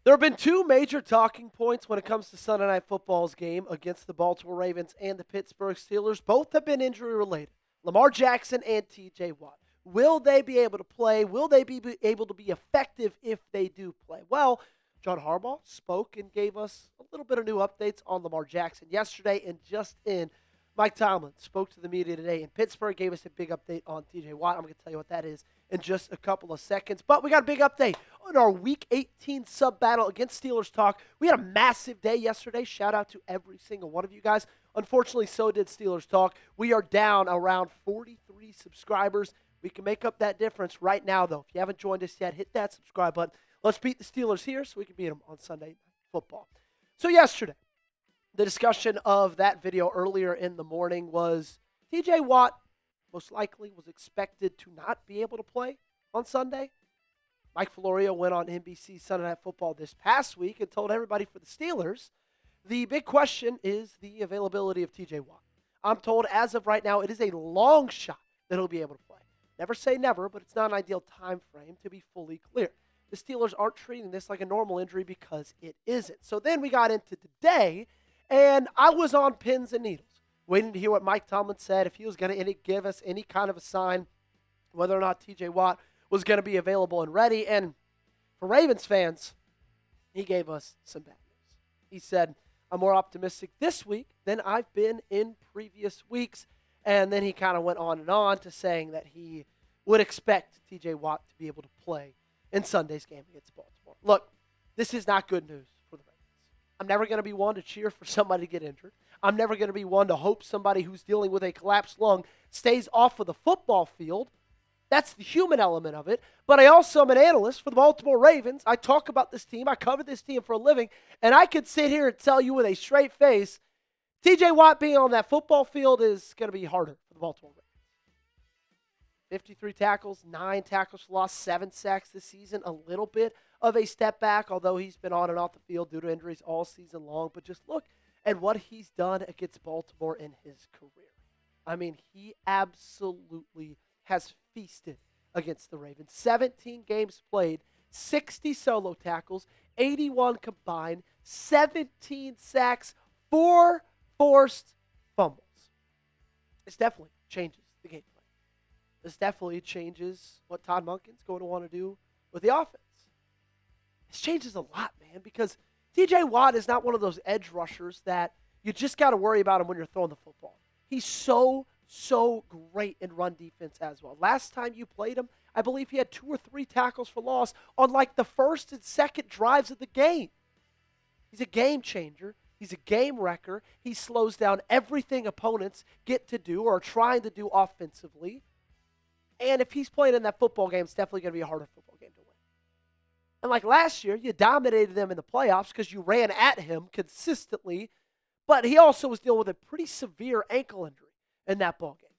There have been two major talking points when it comes to Sunday Night Football's game against the Baltimore Ravens and the Pittsburgh Steelers. Both have been injury related. Lamar Jackson and TJ Watt. Will they be able to play? Will they be able to be effective if they do play? Well, John Harbaugh spoke and gave us a little bit of new updates on Lamar Jackson yesterday, and just in, Mike Tomlin spoke to the media today in Pittsburgh, gave us a big update on TJ Watt. I'm going to tell you what that is in just a couple of seconds. But we got a big update on our Week 18 sub-battle against Steelers Talk. We had a massive day yesterday. Shout out to every single one of you guys. Unfortunately, so did Steelers Talk. We are down around 43 subscribers. We can make up that difference right now, though. If you haven't joined us yet, hit that subscribe button. Let's beat the Steelers here so we can beat them on Sunday Night Football. So yesterday, the discussion of that video earlier in the morning was TJ Watt most likely was expected to not be able to play on Sunday. Mike Florio went on NBC Sunday Night Football this past week and told everybody for the Steelers, the big question is the availability of TJ Watt. I'm told as of right now, it is a long shot that he'll be able to play. Never say never, but it's not an ideal time frame to be fully clear. The Steelers aren't treating this like a normal injury because it isn't. So then we got into today, and I was on pins and needles, waiting to hear what Mike Tomlin said, if he was going to give us any kind of a sign whether or not TJ Watt was going to be available and ready. And for Ravens fans, he gave us some bad news. He said, I'm more optimistic this week than I've been in previous weeks. And then he kind of went on and on to saying that he would expect TJ Watt to be able to play in Sunday's game against Baltimore. Look, this is not good news for the Ravens. I'm never going to be one to cheer for somebody to get injured. I'm never going to be one to hope somebody who's dealing with a collapsed lung stays off of the football field. That's the human element of it. But I also am an analyst for the Baltimore Ravens. I talk about this team. I cover this team for a living. And I could sit here and tell you with a straight face, TJ Watt being on that football field is going to be harder for the Baltimore Ravens. 53 tackles, 9 tackles for loss, 7 sacks this season. A little bit of a step back, although he's been on and off the field due to injuries all season long. But just look at what he's done against Baltimore in his career. I mean, he absolutely has feasted against the Ravens. 17 games played, 60 solo tackles, 81 combined, 17 sacks, 4 forced fumbles. This definitely changes the game plan. This definitely changes what Todd Monken's going to want to do with the offense. This changes a lot, man, because TJ Watt is not one of those edge rushers that you just got to worry about him when you're throwing the football. He's so great in run defense as well. Last time you played him, I believe he had 2 or 3 tackles for loss on like the first and second drives of the game. He's a game changer. He's a game wrecker. He slows down everything opponents get to do or are trying to do offensively. And if he's playing in that football game, it's definitely going to be a harder football game to win. And like last year, you dominated them in the playoffs because you ran at him consistently. But he also was dealing with a pretty severe ankle injury in that ball game.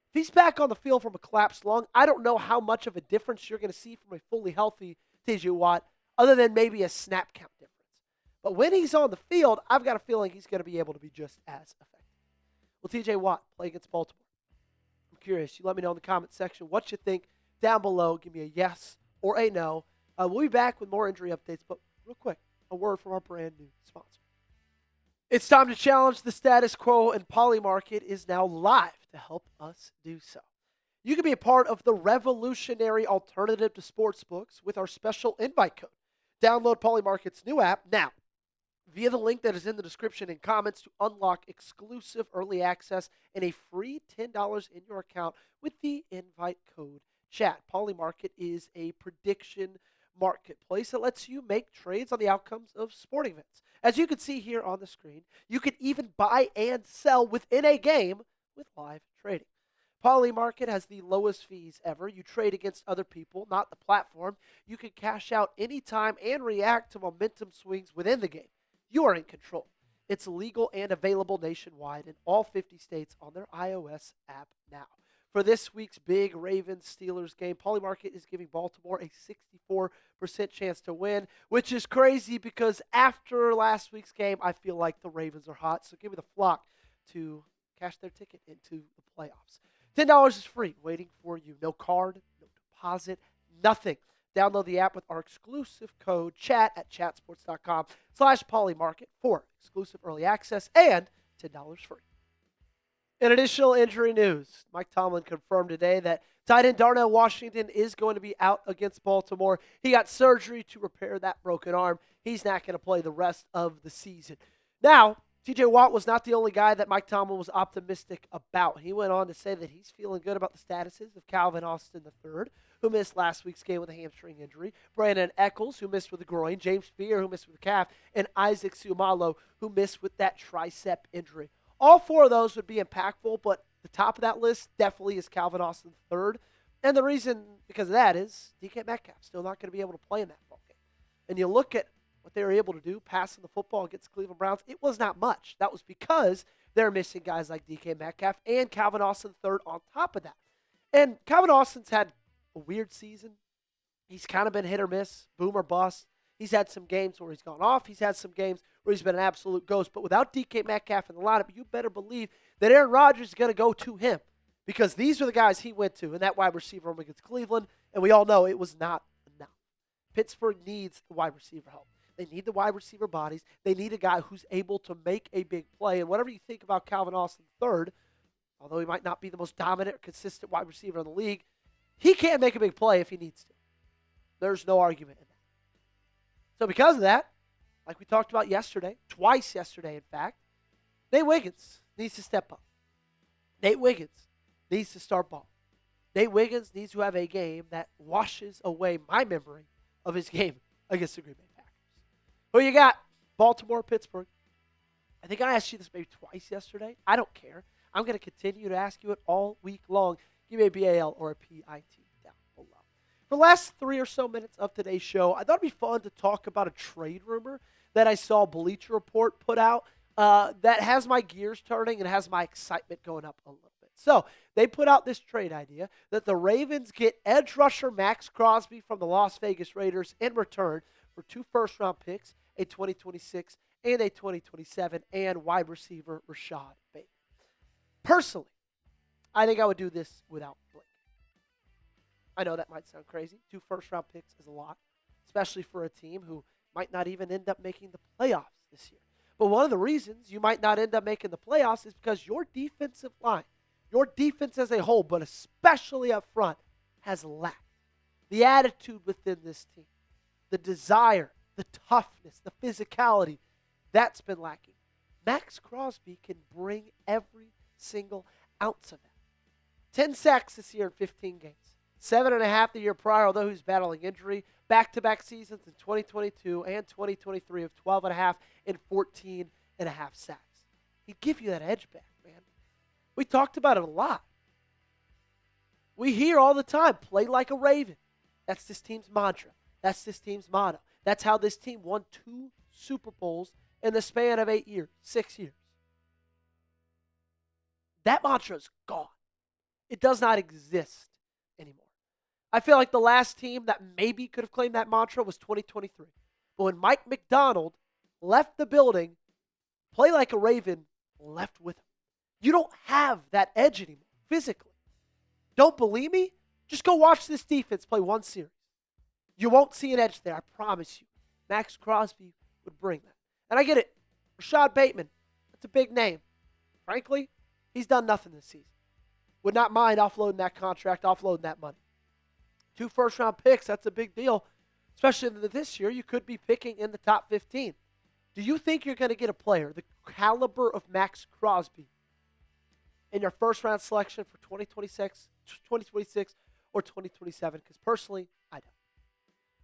If he's back on the field from a collapsed lung, I don't know how much of a difference you're going to see from a fully healthy TJ Watt, other than maybe a snap count difference. But when he's on the field, I've got a feeling he's going to be able to be just as effective. Will TJ Watt play against Baltimore? I'm curious. You let me know in the comment section what you think down below. Give me a yes or a no. We'll be back with more injury updates, but real quick, a word from our brand new sponsor. It's time to challenge the status quo, and Polymarket is now live to help us do so. You can be a part of the revolutionary alternative to sportsbooks with our special invite code. Download Polymarket's new app now via the link that is in the description and comments to unlock exclusive early access and a free $10 in your account with the invite code chat. Polymarket is a prediction marketplace that lets you make trades on the outcomes of sporting events. As you can see here on the screen, you can even buy and sell within a game with live trading. Polymarket has the lowest fees ever. You trade against other people, not the platform. You can cash out anytime and react to momentum swings within the game. You are in control. It's legal and available nationwide in all 50 states on their iOS app now. For this week's big Ravens-Steelers game, Polymarket is giving Baltimore a 64% chance to win, which is crazy because after last week's game, I feel like the Ravens are hot. So give me the flock to cash their ticket into the playoffs. $10 is free, waiting for you. No card, no deposit, nothing. Download the app with our exclusive code chat at chatsports.com/polymarket for exclusive early access and $10 free. In additional injury news, Mike Tomlin confirmed today that tight end Darnell Washington is going to be out against Baltimore. He got surgery to repair that broken arm. He's not going to play the rest of the season. Now, T.J. Watt was not the only guy that Mike Tomlin was optimistic about. He went on to say that he's feeling good about the statuses of Calvin Austin III, who missed last week's game with a hamstring injury, Brandin Echols, who missed with a groin, James Pierre, who missed with a calf, and Isaac Seumalo, who missed with that tricep injury. All four of those would be impactful, but the top of that list definitely is Calvin Austin III. And the reason because of that is DK Metcalf still not going to be able to play in that ball game. And you look at what they were able to do passing the football against the Cleveland Browns, it was not much. That was because they're missing guys like DK Metcalf and Calvin Austin III on top of that. And Calvin Austin's had a weird season. He's kind of been hit or miss, boom or bust. He's had some games where he's gone off. He's had some games where he's been an absolute ghost. But without DK Metcalf in the lineup, you better believe that Aaron Rodgers is going to go to him because these are the guys he went to in that wide receiver room against Cleveland, and we all know it was not enough. Pittsburgh needs the wide receiver help. They need the wide receiver bodies. They need a guy who's able to make a big play. And whatever you think about Calvin Austin III, although he might not be the most dominant or consistent wide receiver in the league, he can make a big play if he needs to. There's no argument in that. So because of that, like we talked about yesterday, twice yesterday in fact, Nate Wiggins needs to step up. Nate Wiggins needs to start ball. Nate Wiggins needs to have a game that washes away my memory of his game against the Green Bay Packers. Who you got? Baltimore, Pittsburgh. I think I asked you this maybe twice yesterday. I don't care. I'm going to continue to ask you it all week long. Give me a BAL or a PIT down below. For the last 3 or so minutes of today's show, I thought it'd be fun to talk about a trade rumor that I saw Bleacher Report put out that has my gears turning and has my excitement going up a little bit. So they put out this trade idea that the Ravens get edge rusher Maxx Crosby from the Las Vegas Raiders in return for 2 first-round picks, a 2026 and a 2027, and wide receiver Rashod Bateman. Personally, I think I would do this without blinking. I know that might sound crazy. 2 first-round picks is a lot, especially for a team who might not even end up making the playoffs this year. But one of the reasons you might not end up making the playoffs is because your defensive line, your defense as a whole, but especially up front, has lacked. The attitude within this team, the desire, the toughness, the physicality, that's been lacking. Maxx Crosby can bring every single ounce of that. 10 sacks this year in 15 games. 7.5 the year prior, although he's battling injury. Back-to-back seasons in 2022 and 2023 of 12.5 and 14.5 sacks. He'd give you that edge back, man. We talked about it a lot. We hear all the time, play like a Raven. That's this team's mantra. That's this team's motto. That's how this team won 2 Super Bowls in the span of 8 years, 6 years. That mantra is gone. It does not exist anymore. I feel like the last team that maybe could have claimed that mantra was 2023. But when Mike McDonald left the building, play like a Raven left with him. You don't have that edge anymore, physically. Don't believe me? Just go watch this defense play one series. You won't see an edge there, I promise you. Maxx Crosby would bring that. And I get it. Rashod Bateman, that's a big name. Frankly, he's done nothing this season. Would not mind offloading that contract, offloading that money. 2 first-round picks, that's a big deal. Especially this year, you could be picking in the top 15. Do you think you're going to get a player the caliber of Maxx Crosby in your first-round selection for 2026 or 2027? Because personally, I don't.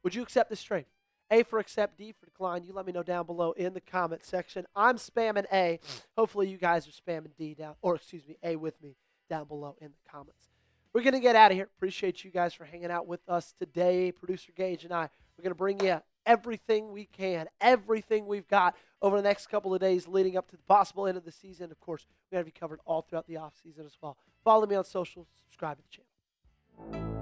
Would you accept this trade? A for accept, D for decline. You let me know down below in the comment section. I'm spamming A. Hopefully you guys are spamming A with me down below in the comments. We're going to get out of here. Appreciate you guys for hanging out with us today. Producer Gage and I, we're going to bring you everything we can, everything we've got over the next couple of days leading up to the possible end of the season. Of course, we're going to be covered all throughout the offseason as well. Follow me on social, subscribe to the channel.